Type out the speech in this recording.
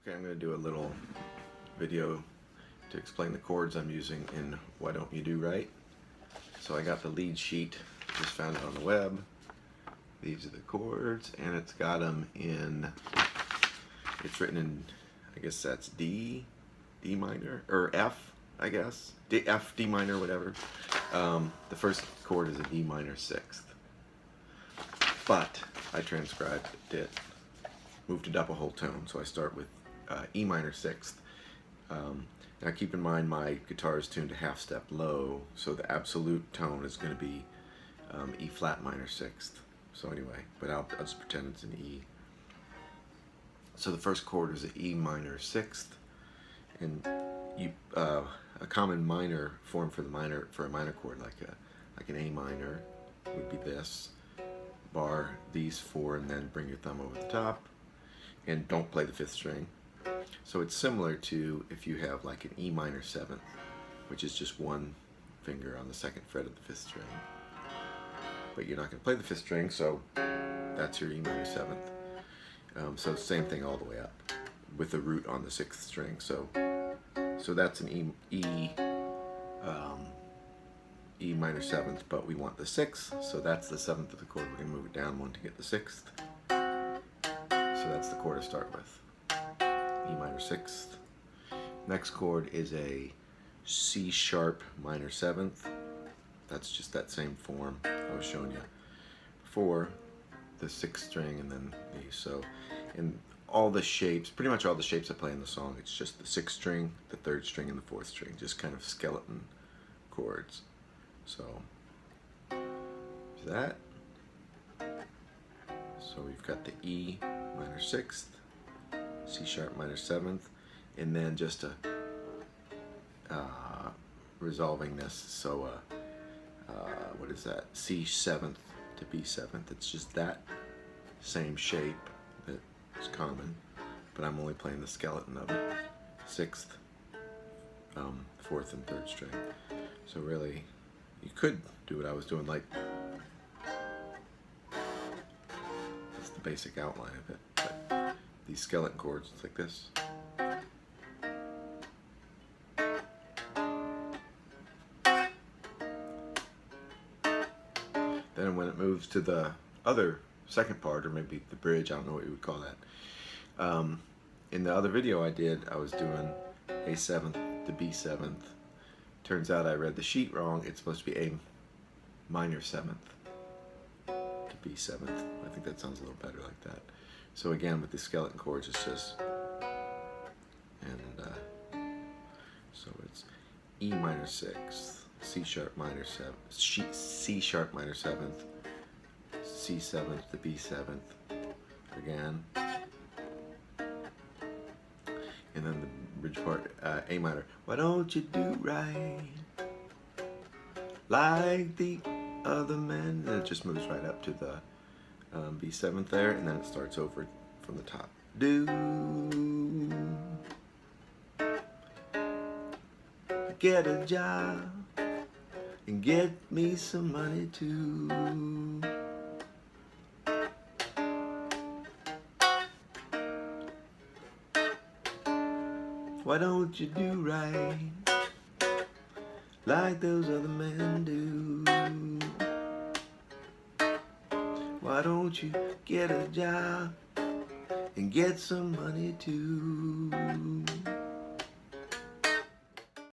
Okay, I'm going to do a little video to explain the chords I'm using in Why Don't You Do Right. So I got the lead sheet, just found it on the web. These are the chords, and it's got them in, it's written in, I guess that's D minor, or F, I guess. F, D minor, whatever. The first chord is a D minor sixth. But I transcribed it, moved it up a whole tone, so I start with E minor sixth. Now keep in mind my guitar is tuned to half step low, so the absolute tone is going to be E flat minor sixth. So anyway, but I'll just pretend it's an E. So the first chord is an E minor sixth, and a common minor form for a minor chord, like an A minor, would be this. Bar these four and then bring your thumb over the top, and don't play the fifth string. So it's similar to if you have like an E minor seventh, which is just one finger on the second fret of the fifth string. But you're not going to play the fifth string, so that's your E minor seventh. So same thing all the way up, with the root on the sixth string. So that's an E minor seventh, but we want the sixth, so that's the seventh of the chord. We're going to move it down one to get the sixth. So that's the chord to start with. E minor sixth. Next chord is a C sharp minor seventh. That's just that same form I was showing you before, the sixth string and then these. So in all the shapes, pretty much all the shapes I play in the song, it's just the sixth string, the third string, and the fourth string, just kind of skeleton chords. So that. So we've got the E minor sixth, C sharp minor seventh, and then just a resolving this. So what is that? C seventh to B seventh. It's just that same shape that's common, but I'm only playing the skeleton of it. Sixth, fourth, and third string. So really, you could do what I was doing, like that's the basic outline of it. But these skeleton chords, it's like this. Then when it moves to the other second part, or maybe the bridge, I don't know what you would call that. In the other video I did, I was doing A seventh to B seventh. Turns out I read the sheet wrong. It's supposed to be A minor seventh to B seventh. I think that sounds a little better like that. So again, with the skeleton chords, it's just, and so it's E minor sixth, C sharp minor seventh, C sharp minor seventh, C seventh to B seventh again, and then the bridge part, A minor. Why don't you do right like the other men? And it just moves right up to the B seventh there, and then it starts over from the top. Do get a job and get me some money too. Why don't you do right like those other men do? Why don't you get a job and get some money too?